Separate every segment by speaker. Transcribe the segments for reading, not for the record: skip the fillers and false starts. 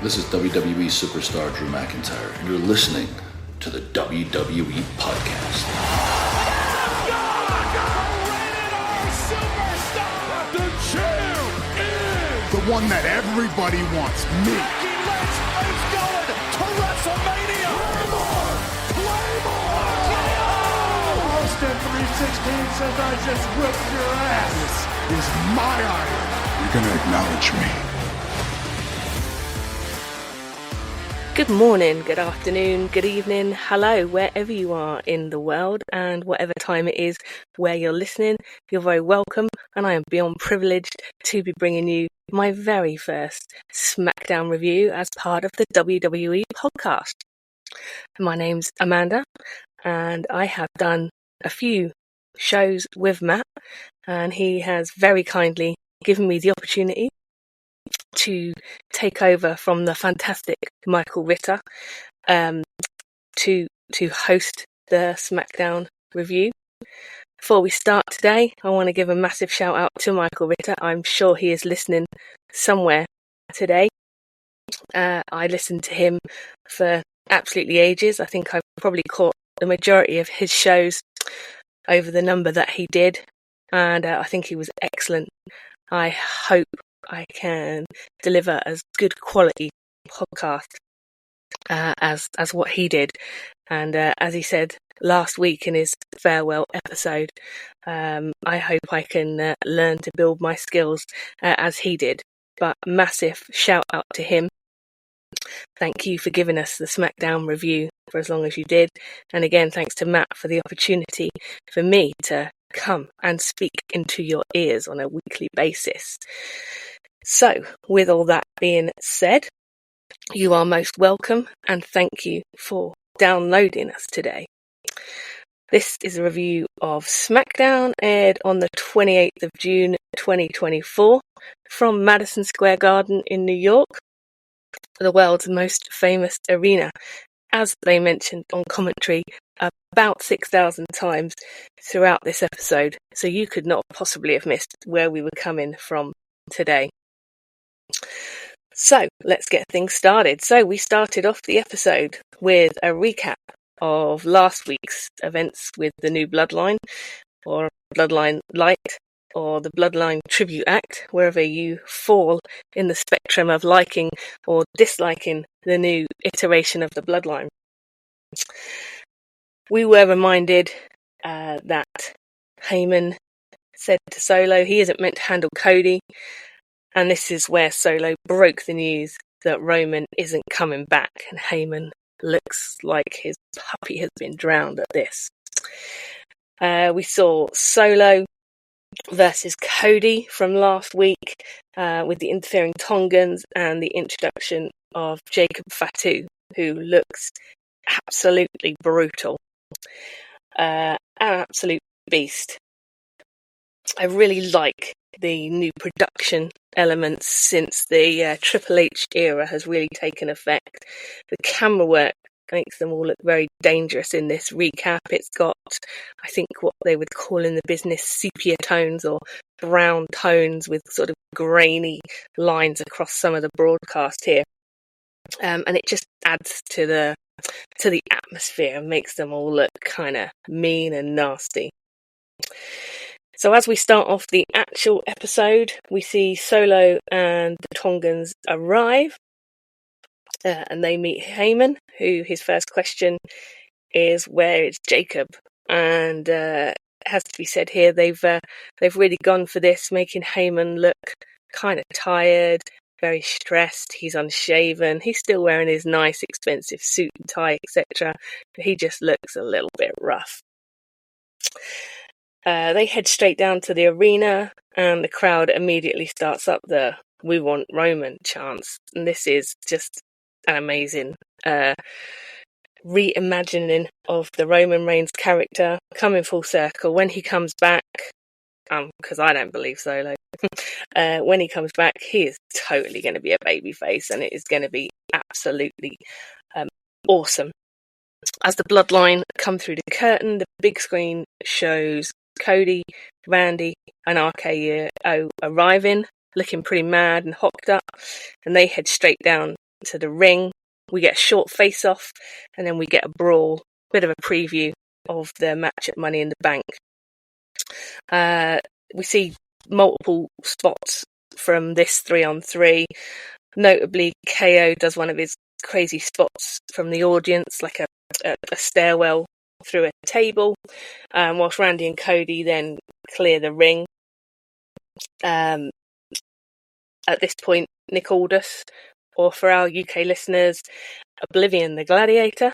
Speaker 1: This is WWE superstar Drew McIntyre, and you're listening to the WWE Podcast.
Speaker 2: The champ is
Speaker 3: the one that everybody wants, me.
Speaker 2: It's going to WrestleMania. Claymore!
Speaker 3: Austin 316 says I just whipped your ass. This is my iron. You're going to acknowledge me.
Speaker 4: Good morning, good afternoon, good evening, hello, wherever you are in the world and whatever time it is where you're listening, you're very welcome, and I am beyond privileged to be bringing you my very first SmackDown review as part of the WWE podcast. My name's Amanda, and I have done a few shows with Matt, and he has very kindly given me the opportunity to take over from the fantastic Michael Ritter to host the SmackDown review. Before we start today, I want to give a massive shout out to Michael Ritter. I'm sure he is listening somewhere today. I listened to him for absolutely ages. I think I've probably caught the majority of his shows over the number that he did, and I think he was excellent. I hope I can deliver as good quality podcast as what he did. And as he said last week in his farewell episode, I hope I can learn to build my skills as he did. But massive shout out to him. Thank you for giving us the SmackDown review for as long as you did. And again, thanks to Matt for the opportunity for me to come and speak into your ears on a weekly basis. So, with all that being said, you are most welcome, and thank you for downloading us today. This is a review of SmackDown, aired on the 28th of June 2024 from Madison Square Garden in New York, the world's most famous arena, as they mentioned on commentary about 6,000 times throughout this episode, so you could not possibly have missed where we were coming from today. So, let's get things started. So, we started off the episode with a recap of last week's events with the new Bloodline, or Bloodline Light, or the Bloodline Tribute Act, wherever you fall in the spectrum of liking or disliking the new iteration of the Bloodline. We were reminded that Heyman said to Solo he isn't meant to handle Cody, and this is where Solo broke the news that Roman isn't coming back, and Heyman looks like his puppy has been drowned at this. We saw Solo versus Cody from last week with the interfering Tongans and the introduction of Jacob Fatu, who looks absolutely brutal. An absolute beast. I really like the new production elements since the Triple H era has really taken effect. The camera work makes them all look very dangerous in this recap. It's got, I think, what they would call in the business sepia tones or brown tones with sort of grainy lines across some of the broadcast here. And it just adds to the atmosphere and makes them all look kind of mean and nasty. So as we start off the actual episode, we see Solo and the Tongans arrive, and they meet Heyman, who his first question is, "Where is Jacob?" And it has to be said here, they've really gone for this, making Heyman look kind of tired, very stressed. He's unshaven. He's still wearing his nice, expensive suit and tie, etc. But he just looks a little bit rough. They head straight down to the arena, and the crowd immediately starts up the "We want Roman" chants. And this is just an amazing reimagining of the Roman Reigns character, coming full circle. When he comes back, because I don't believe Solo, when he comes back, he is totally going to be a babyface, and it is going to be absolutely awesome. As the Bloodline come through the curtain, the big screen shows Cody, Randy, and RKO arriving, looking pretty mad and hocked up, and they head straight down to the ring. We get a short face-off, and then we get a brawl. Bit of a preview of the match at Money in the Bank. We see multiple spots from this 3-on-3. Notably, KO does one of his crazy spots from the audience, like a stairwell through a table, whilst Randy and Cody then clear the ring. At this point, Nick Aldis, or for our UK listeners, Oblivion the Gladiator.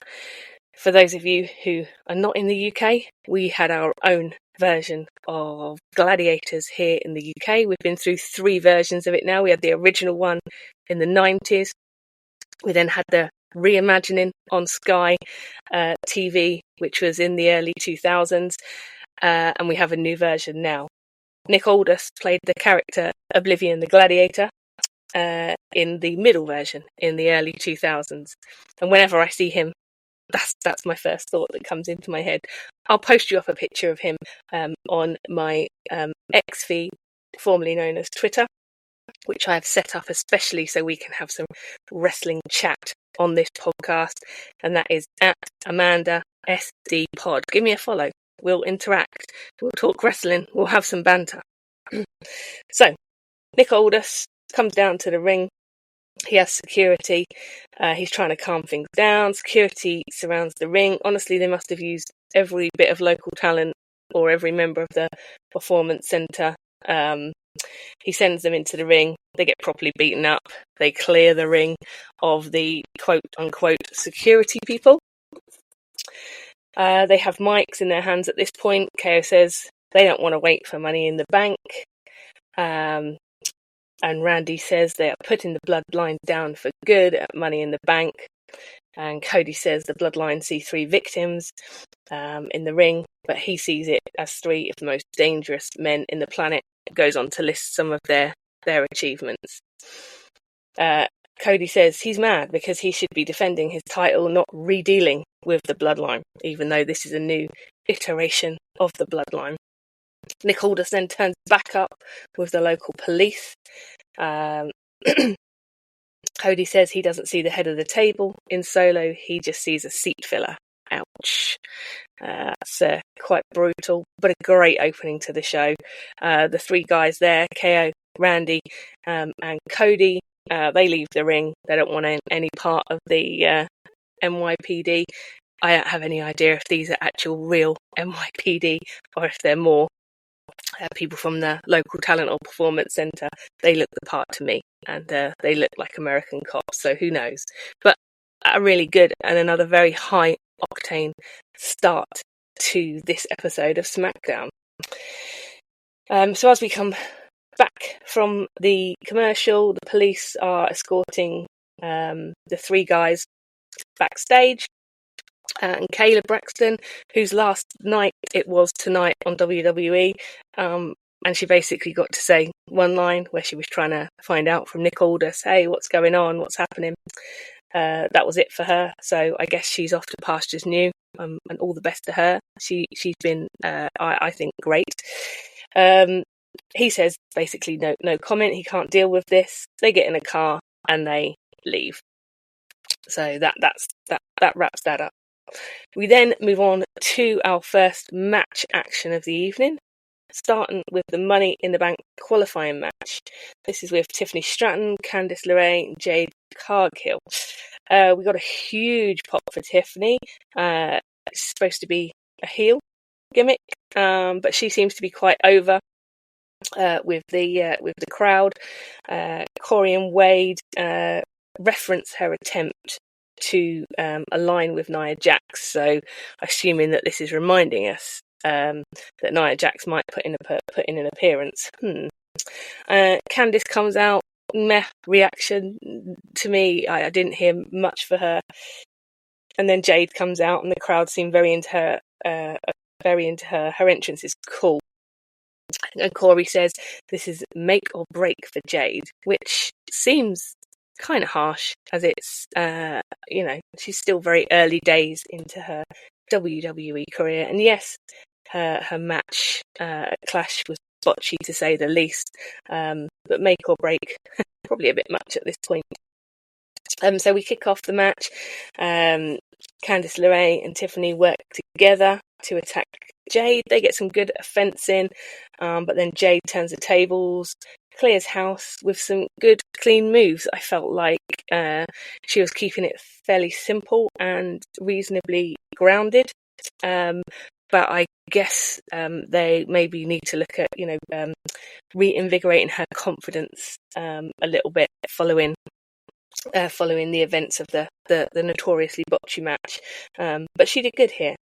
Speaker 4: For those of you who are not in the UK, we had our own version of Gladiators here in the UK. We've been through 3 versions of it now. We had the original one in the 90s. We then had the reimagining on Sky TV, which was in the early 2000s, and we have a new version now. Nick Aldis played the character Oblivion the Gladiator in the middle version in the early 2000s, and whenever I see him, that's my first thought that comes into my head. I'll post you up a picture of him on my X feed, formerly known as Twitter, which I have set up especially so we can have some wrestling chat on this podcast, and that is at Amanda SD Pod. Give me a follow. We'll interact. We'll talk wrestling. We'll have some banter. So, Nick Aldis comes down to the ring. He has security. He's trying to calm things down. Security surrounds the ring. Honestly, they must have used every bit of local talent or every member of the performance centre. He sends them into the ring. They get properly beaten up. They clear the ring of the quote-unquote security people. They have mics in their hands at this point. KO says they don't want to wait for Money in the Bank. And Randy says they are putting the Bloodline down for good at Money in the Bank. And Cody says the Bloodline see 3 victims in the ring, but he sees it as 3 of the most dangerous men in the planet. It goes on to list some of their achievements. Cody says he's mad because he should be defending his title, not redealing with the Bloodline, even though this is a new iteration of the Bloodline. Nick Aldis then turns back up with the local police. Cody says he doesn't see the head of the table in Solo, he just sees a seat filler. Ouch. That's quite brutal, but a great opening to the show. The 3 guys there, KO, Randy, and Cody, they leave the ring. They don't want any part of the NYPD. I don't have any idea if these are actual real NYPD or if they're more people from the local talent or performance centre. They look the part to me, and they look like American cops, so who knows. But a really good and another very high octane start to this episode of SmackDown. So as we come back from the commercial, the police are escorting the 3 guys backstage. And Kayla Braxton, whose last night it was tonight on WWE, and she basically got to say one line where she was trying to find out from Nick Aldis, hey, what's going on, what's happening? That was it for her, so I guess she's off to pastures new, and all the best to her. She's been, I think, great. He says basically no comment, he can't deal with this. They get in a car and they leave. So that wraps that up. We then move on to our first match action of the evening, starting with the Money in the Bank qualifying match. This is with Tiffany Stratton, Candice LeRae, and Jade Cargill. We got a huge pop for Tiffany. It's supposed to be a heel gimmick, but she seems to be quite over with the crowd. Corey and Wade reference her attempt to align with Nia Jax, so assuming that this is reminding us that Nia Jax might put in an appearance. Candice comes out, meh reaction to me. I didn't hear much for her, and then Jade comes out, and the crowd seem very into her. Her entrance is cool. And Corey says this is make or break for Jade, which seems kind of harsh, as it's she's still very early days into her WWE career, and yes, her match Clash was botchy to say the least, but make or break probably a bit much at this point. So we kick off the match. Candice LeRae and Tiffany work together to attack Jade. They get some good offense in, but then Jade turns the tables, clears house with some good, clean moves. I felt like she was keeping it fairly simple and reasonably grounded. But I guess they maybe need to look at, reinvigorating her confidence a little bit following the events of the notoriously botchy match. But she did good here.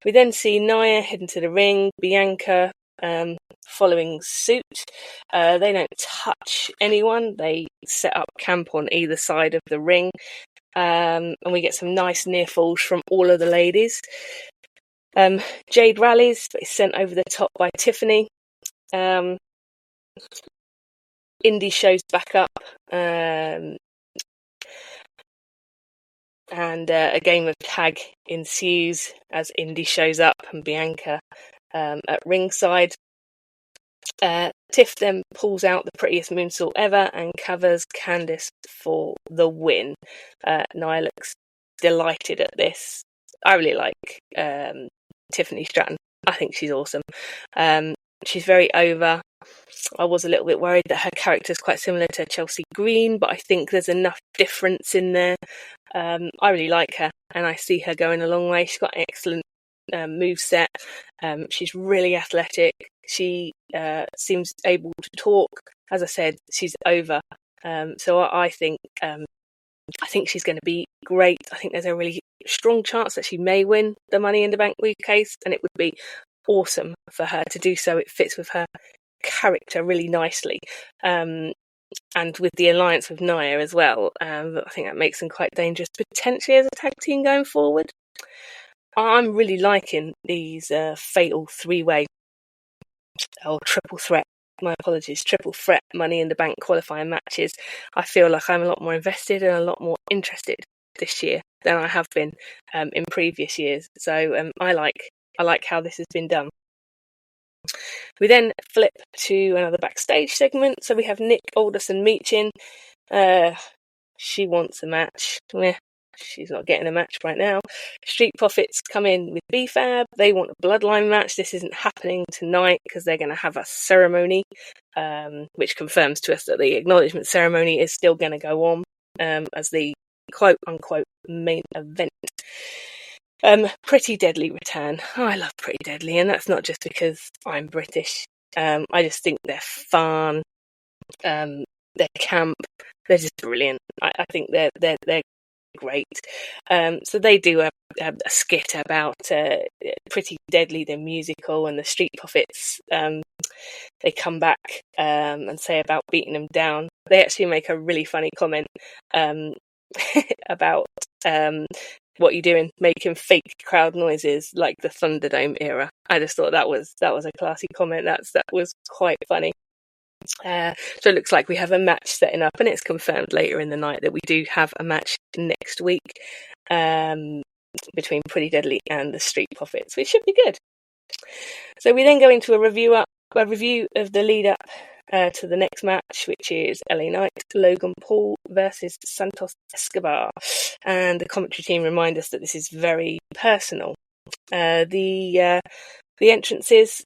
Speaker 4: We then see Nia heading to the ring, Bianca following suit. They don't touch anyone. They set up camp on either side of the ring. And we get some nice near falls from all of the ladies. Jade rallies, but is sent over the top by Tiffany. Indy shows back up. And a game of tag ensues as Indy shows up and Bianca at ringside. Tiff then pulls out the prettiest moonsault ever and covers Candice for the win. Nia looks delighted at this. I really like Tiffany Stratton. I think she's awesome. She's very over. I was a little bit worried that her character is quite similar to Chelsea Green, but I think there's enough difference in there. I really like her, and I see her going a long way. She's got an excellent moveset. She's really athletic. She seems able to talk. As I said, she's over. So I think she's going to be great. I think there's a really strong chance that she may win the Money in the Bank briefcase, and it would be awesome for her to do so. It fits with her character really nicely. And with the alliance with Nia as well, I think that makes them quite dangerous potentially as a tag team going forward. I'm really liking these fatal three-way triple threat. My apologies, triple threat Money in the Bank qualifying matches. I feel like I'm a lot more invested and a lot more interested this year than I have been in previous years. So I like how this has been done. We then flip to another backstage segment. So we have Nick Aldis and Meechin. She wants a match. She's not getting a match right now. Street Profits come in with B-Fab. They want a Bloodline match. This isn't happening tonight because they're going to have a ceremony, which confirms to us that the acknowledgement ceremony is still going to go on as the quote-unquote main event. Pretty Deadly return. Oh, I love Pretty Deadly, and that's not just because I'm British. I just think they're fun. They're camp. They're just brilliant. I think they're great. So they do a skit about Pretty Deadly, the musical, and the Street Profits. They come back and say about beating them down. They actually make a really funny comment about what you're doing, making fake crowd noises like the Thunderdome era. I just thought that was a classy comment. That was quite funny. So it looks like we have a match setting up, and it's confirmed later in the night that we do have a match next week between Pretty Deadly and the Street Profits, which should be good. So we then go into a review of the lead up to the next match, which is LA Knight, Logan Paul versus Santos Escobar. And the commentary team remind us that this is very personal. The entrances,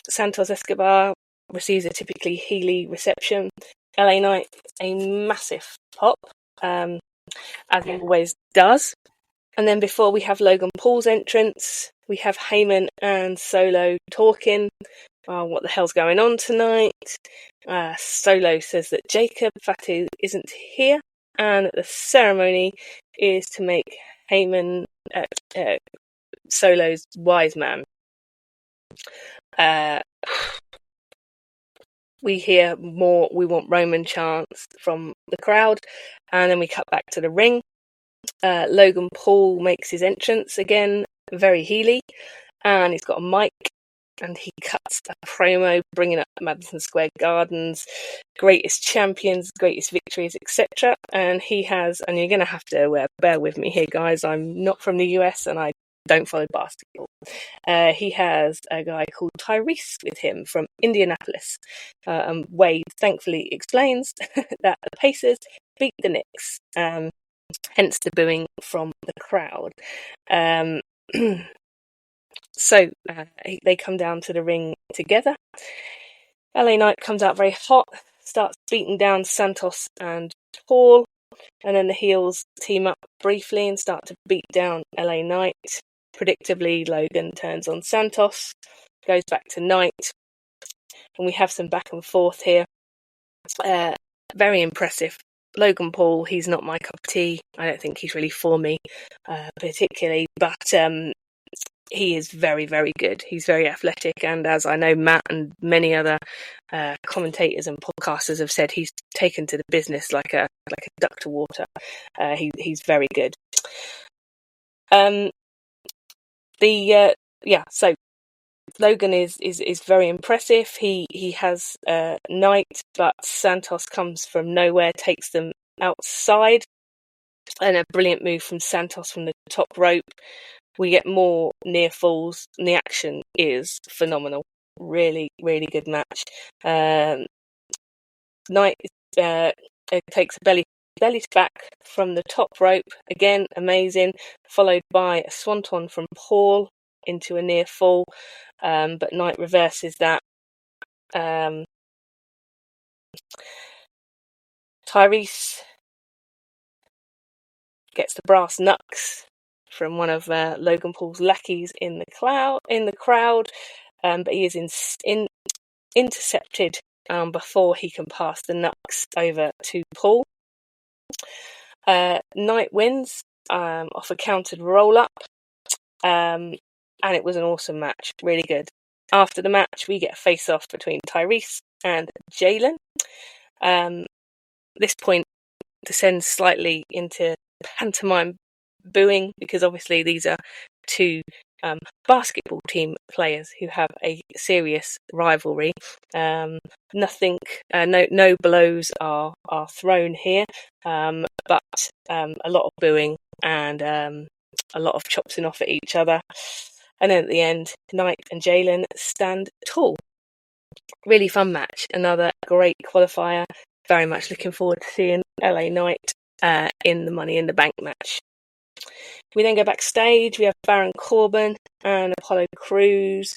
Speaker 4: Santos Escobar receives a typically Healy reception. LA Knight, a massive pop, as he always does. And then before we have Logan Paul's entrance, we have Heyman and Solo talking. What the hell's going on tonight? Solo says that Jacob Fatu isn't here, and the ceremony is to make Heyman Solo's wise man. We hear more "We want Roman" chants from the crowd, and then we cut back to the ring. Logan Paul makes his entrance again, very Healy, and he's got a mic, and he cuts a promo bringing up Madison Square Garden's greatest champions, greatest victories, etc. And he has, and you're going to have to bear with me here, guys, I'm not from the US and I don't follow basketball. He has a guy called Tyrese with him from Indianapolis. And Wade thankfully explains that the Pacers beat the Knicks, hence the booing from the crowd. So they come down to the ring together. LA Knight comes out very hot, starts beating down Santos and Paul, and then the heels team up briefly and start to beat down LA Knight. Predictably, Logan turns on Santos, goes back to Knight, and we have some back and forth here. Very impressive. Logan Paul, he's not my cup of tea. I don't think he's really for me, particularly, but he is very, very good. He's very athletic, and as I know, Matt and many other commentators and podcasters have said, he's taken to the business like a duck to water. He's very good. So Logan is very impressive. He has Knight, but Santos comes from nowhere, takes them outside, and a brilliant move from Santos from the top rope. We get more near falls, and the action is phenomenal. Really, really good match. Knight takes a belly to back from the top rope, again amazing, followed by a swanton from Paul into a near fall, but Knight reverses that. Tyrese gets the brass knucks from one of Logan Paul's lackeys in the crowd, but he is intercepted before he can pass the knucks over to Paul. Knight wins off a countered roll-up, and it was an awesome match, really good. After the match, we get a face-off between Tyrese and Jalen. This point descends slightly into pantomime booing, because obviously these are two basketball team players who have a serious rivalry. Nothing, no blows are thrown here, but a lot of booing and a lot of chopsing off at each other. And then at the end, Knight and Jalen stand tall. Really fun match. Another great qualifier. Very much looking forward to seeing LA Knight in the Money in the Bank match. We then go backstage. We have Baron Corbin and Apollo Crews,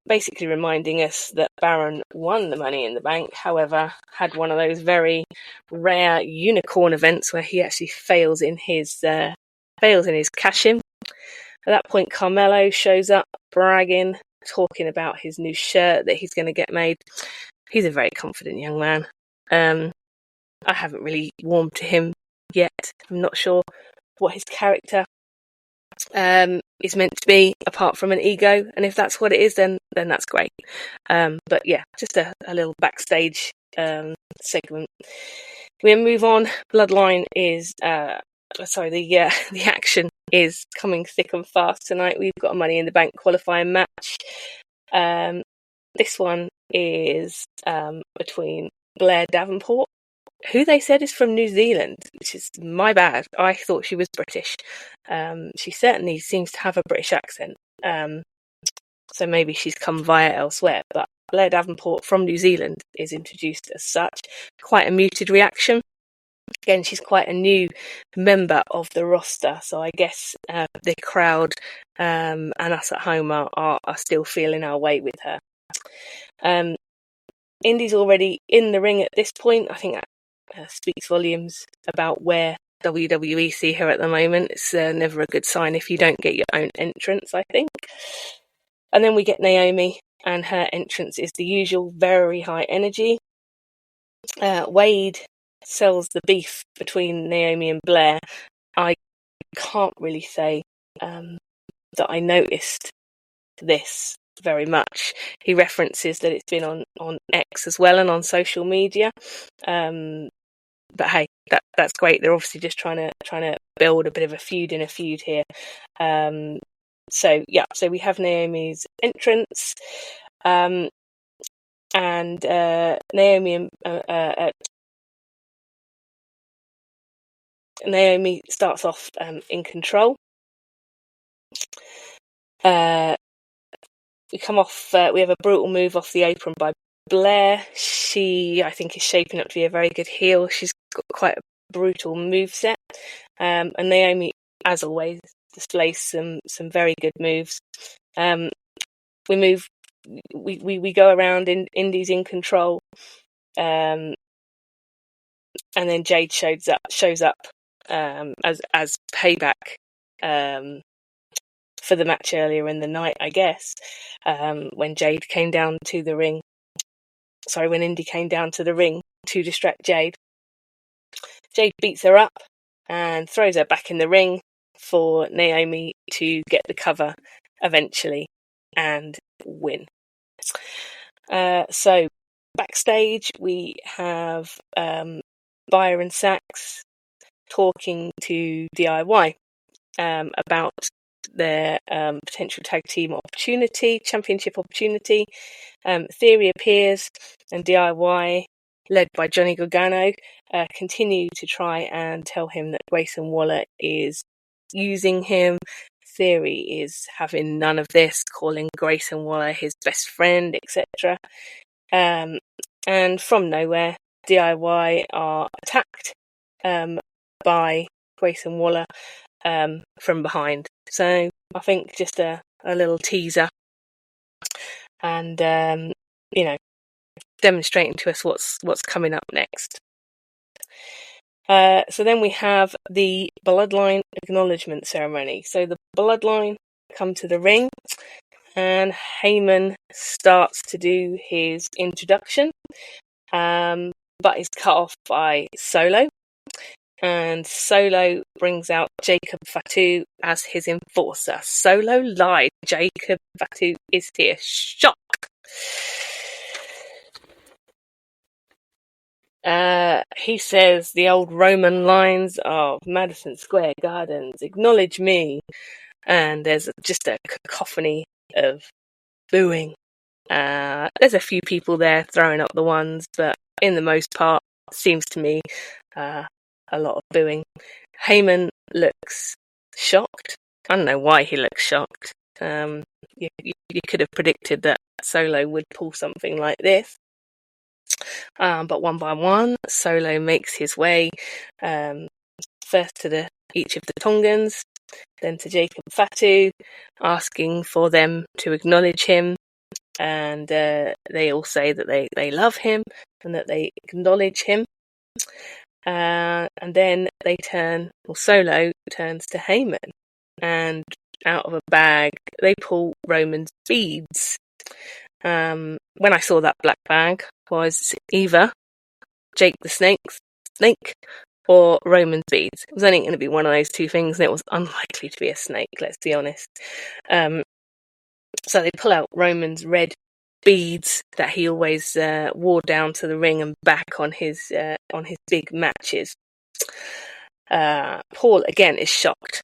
Speaker 4: basically reminding us that Baron won the Money in the Bank. However, had one of those very rare unicorn events where he actually fails in his cash-in. At that point, Carmelo shows up, bragging, talking about his new shirt that he's going to get made. He's a very confident young man. I haven't really warmed to him yet. I'm not sure what his character is meant to be, apart from an ego, and if that's what it is, then that's great. But yeah, just a little backstage segment. We move on. Bloodline is the action is coming thick and fast tonight. We've got a Money in the Bank qualifying match. This one is between Blair Davenport, who they said is from New Zealand, which is my bad. I thought she was British. She certainly seems to have a British accent. So maybe she's come via elsewhere. But Blair Davenport from New Zealand is introduced as such. Quite a muted reaction. Again, she's quite a new member of the roster, so I guess the crowd and us at home are still feeling our way with her. Indy's already in the ring at this point. I think that speaks volumes about where WWE see her at the moment. It's never a good sign if you don't get your own entrance, I think. And then we get Naomi, and her entrance is the usual, very high energy. Wade sells the beef between Naomi and Blair. I can't really say that I noticed this very much. He references that it's been on X as well and on social media. But hey, that's great. They're obviously just trying to build a bit of a feud in a feud here. So we have Naomi's entrance, and Naomi starts off in control. We come off. We have a brutal move off the apron by Blair. She, I think, is shaping up to be a very good heel. She's got quite a brutal moveset. And Naomi, as always, displays some very good moves. We go around in Indies in control. And then Jade shows up as payback for the match earlier in the night, I guess, when Jade came down to the ring. Sorry, when Indy came down to the ring to distract Jade. Jade beats her up and throws her back in the ring for Naomi to get the cover eventually and win. So backstage we have Byron Sachs talking to DIY about their potential tag team championship opportunity. Theory appears, and DIY, led by Johnny Gargano, continue to try and tell him that Grayson Waller is using him. Theory is having none of this, calling Grayson Waller his best friend, etc. And from nowhere, DIY are attacked by Grayson Waller from behind. So I think just a little teaser, and demonstrating to us what's coming up next. So then we have the Bloodline acknowledgement ceremony. So the Bloodline come to the ring, and Heyman starts to do his introduction, but is cut off by Solo. And Solo brings out Jacob Fatu as his enforcer. Solo lied. Jacob Fatu is here. Shock! He says the old Roman lines of Madison Square Gardens, acknowledge me. And there's just a cacophony of booing. There's a few people there throwing up the ones, but in the most part, seems to me, a lot of booing. Heyman looks shocked. I don't know why he looks shocked. You could have predicted that Solo would pull something like this. But one by one, Solo makes his way first to each of the Tongans, then to Jacob Fatu, asking for them to acknowledge him. And they all say that they love him and that they acknowledge him. And then Solo turns to Heyman, and out of a bag they pull Roman's beads. When I saw that black bag, was either Jake the Snake or Roman's beads. It was only going to be one of those two things, and it was unlikely to be a snake, let's be honest. So they pull out Roman's red beads that he always wore down to the ring and back on his big matches. Paul again is shocked.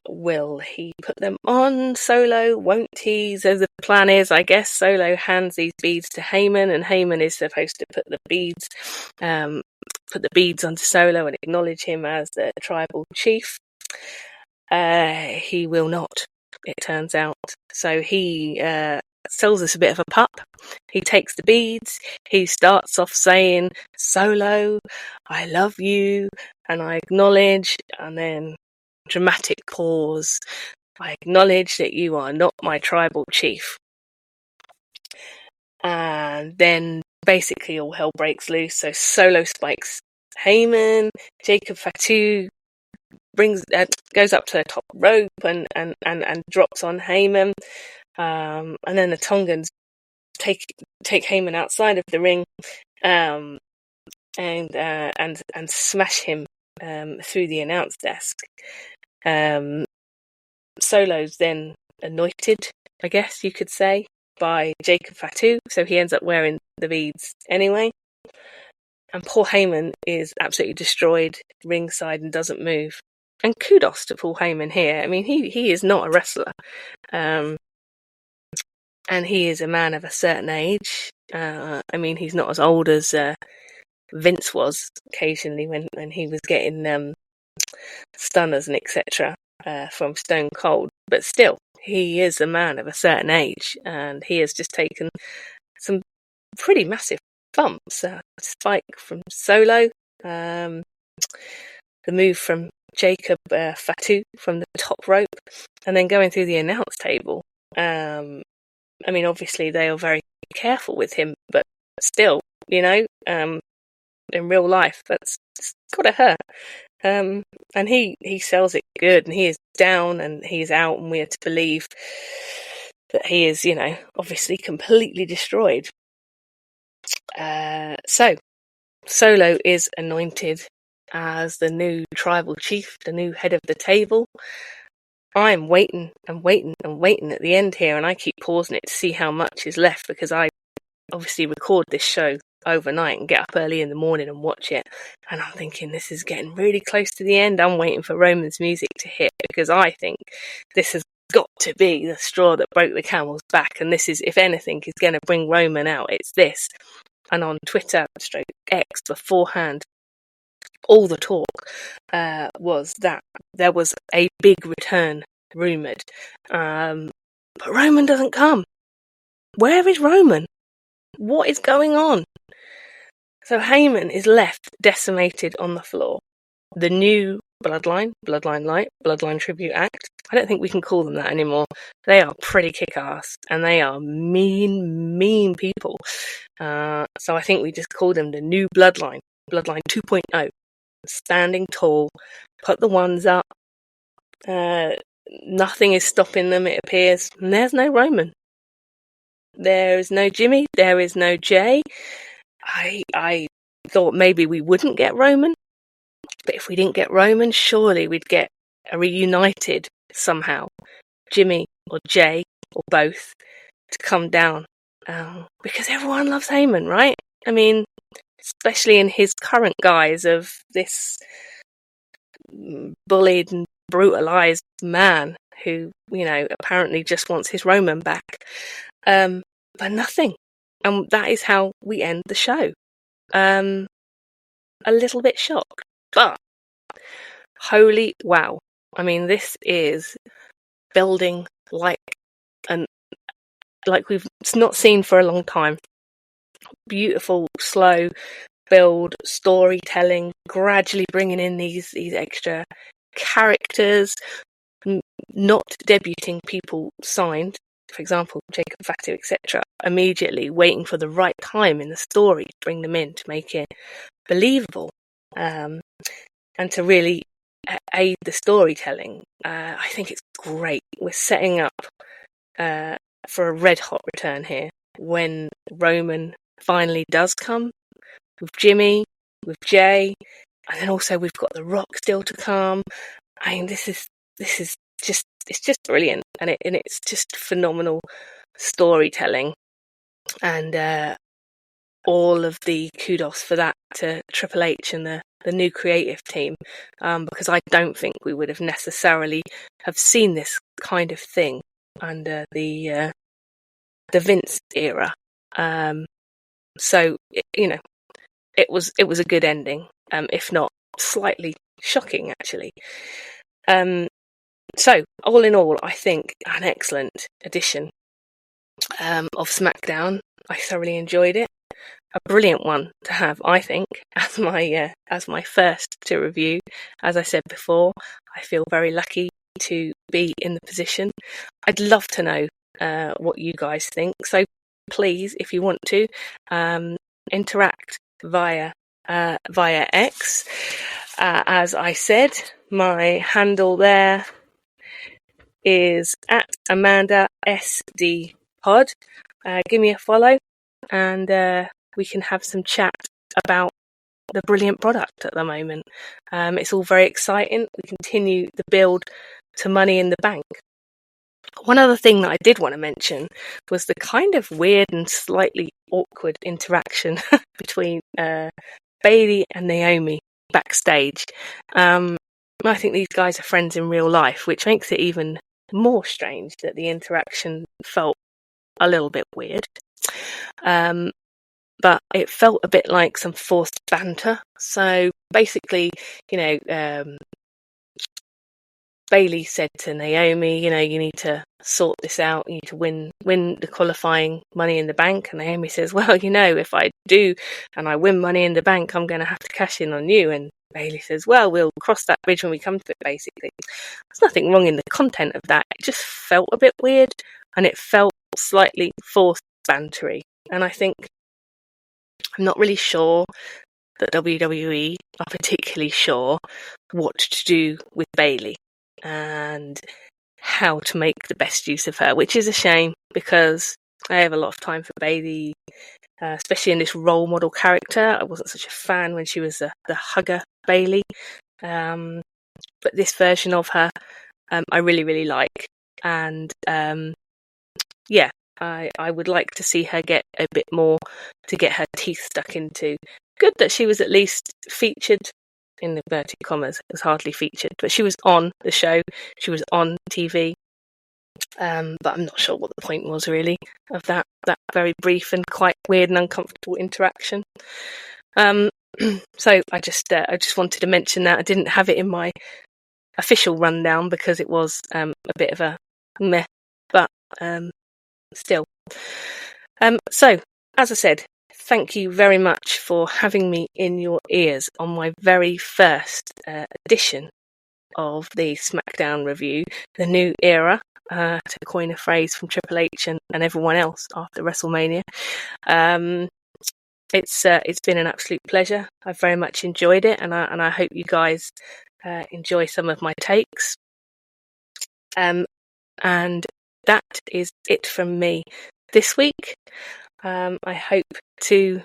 Speaker 4: Will he put them on Solo? Won't he? So the plan is, I guess, Solo hands these beads to Heyman, and Heyman is supposed to put the beads onto Solo and acknowledge him as the tribal chief. He will not, it turns out. So he sells us a bit of a pup. He takes the beads. He starts off saying, Solo, I love you, and I acknowledge, and then dramatic pause. I acknowledge that you are not my tribal chief. And then basically all hell breaks loose. So Solo spikes Heyman. Jacob Fatu goes up to the top rope and drops on Heyman. And then the Tongans take Heyman outside of the ring and smash him through the announce desk. Solo's then anointed, I guess you could say, by Jacob Fatu, so he ends up wearing the beads anyway. And Paul Heyman is absolutely destroyed ringside and doesn't move. And kudos to Paul Heyman here. I mean, he is not a wrestler. And he is a man of a certain age. I mean, he's not as old as Vince was occasionally when he was getting stunners and etc. From Stone Cold, but still, he is a man of a certain age, and he has just taken some pretty massive bumps. Spike from Solo, the move from Jacob Fatu from the top rope, and then going through the announce table. I mean, obviously they are very careful with him, but still, in real life, that's gotta hurt. And he sells it good, and he is down and he is out, and we are to believe that he is, obviously completely destroyed. So Solo is anointed as the new tribal chief, the new head of the table. I'm waiting and waiting and waiting at the end here, and I keep pausing it to see how much is left, because I obviously record this show overnight and get up early in the morning and watch it, and I'm thinking this is getting really close to the end. I'm waiting for Roman's music to hit, because I think this has got to be the straw that broke the camel's back, and this is, if anything, is going to bring Roman out. It's this. And on Twitter /X beforehand, all the talk was that there was a big return rumoured, but Roman doesn't come. Where is Roman? What is going on? So Heyman is left decimated on the floor. The new Bloodline Light, Bloodline Tribute Act, I don't think we can call them that anymore. They are pretty kick-ass, and they are mean people. So I think we just call them the new Bloodline 2.0. Standing tall, put the ones up. Nothing is stopping them, it appears. And there's no Roman. There is no Jimmy. There is no Jay. I thought maybe we wouldn't get Roman, but if we didn't get Roman, surely we'd get a reunited somehow, Jimmy or Jay or both, to come down, because everyone loves Heyman, right? I mean, especially in his current guise of this bullied and brutalized man who, apparently just wants his Roman back, but nothing. And that is how we end the show. A little bit shocked, but holy wow. I mean, this is building like we've not seen for a long time. Beautiful, slow build, storytelling, gradually bringing in these extra characters, not debuting people signed, for example, Jacob Fatu, etc., immediately waiting for the right time in the story to bring them in to make it believable, and to really aid the storytelling. I think it's great. We're setting up for a red hot return here when Roman finally does come, with Jimmy, with Jay, and then also we've got The Rock still to come. I mean, this is just, it's just brilliant, and it's just phenomenal storytelling, and all of the kudos for that to Triple H and the new creative team, because I don't think we would have necessarily have seen this kind of thing under the Vince era. So it was a good ending, if not slightly shocking, actually. So all in all, I think an excellent edition of SmackDown. I thoroughly enjoyed it. A brilliant one to have, I think, as my first to review. As I said before, I feel very lucky to be in the position. I'd love to know what you guys think. So please, if you want to, interact via X. As I said, my handle there is at Amanda SD Pod. Give me a follow, and we can have some chat about the brilliant product at the moment. It's all very exciting. We continue the build to Money in the Bank. One other thing that I did want to mention was the kind of weird and slightly awkward interaction between Bayley and Naomi backstage. I think these guys are friends in real life, which makes it even more strange that the interaction felt a little bit weird. But it felt a bit like some forced banter. So basically, Bayley said to Naomi, you need to sort this out. You need to win the qualifying Money in the Bank. And Naomi says, well, if I do and I win Money in the Bank, I'm going to have to cash in on you. And Bayley says, well, we'll cross that bridge when we come to it, basically. There's nothing wrong in the content of that. It just felt a bit weird, and it felt slightly forced bantery. And I think I'm not really sure that WWE are particularly sure what to do with Bayley and how to make the best use of her, which is a shame, because I have a lot of time for Bayley, especially in this role model character. I wasn't such a fan when she was the hugger Bayley, but this version of her I really, really like, and I would like to see her get a bit more to get her teeth stuck into. Good that she was at least featured, in inverted commas. It was hardly featured, but she was on the show. She was on TV. But I'm not sure what the point was really of that very brief and quite weird and uncomfortable interaction. So I just wanted to mention that. I didn't have it in my official rundown because it was a bit of a meh, but still. So as I said, thank you very much for having me in your ears on my very first edition of the SmackDown review, the new era, to coin a phrase from Triple H and everyone else after WrestleMania. It's been an absolute pleasure. I've very much enjoyed it, and I hope you guys enjoy some of my takes. And that is it from me this week. I hope to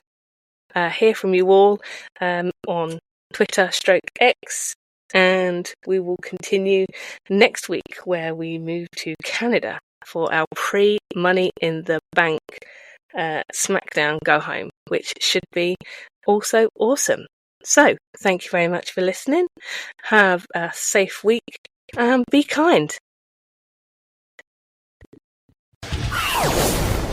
Speaker 4: hear from you all on Twitter/X, and we will continue next week where we move to Canada for our pre-Money in the Bank SmackDown Go Home, which should be also awesome. So, thank you very much for listening. Have a safe week and be kind.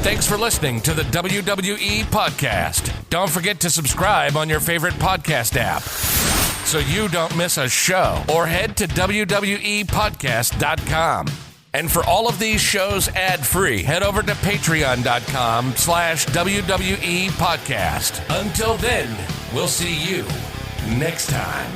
Speaker 5: Thanks for listening to the WWE Podcast. Don't forget to subscribe on your favorite podcast app so you don't miss a show, or head to WWEpodcast.com. And for all of these shows ad-free, head over to patreon.com/WWE Podcast. Until then, we'll see you next time.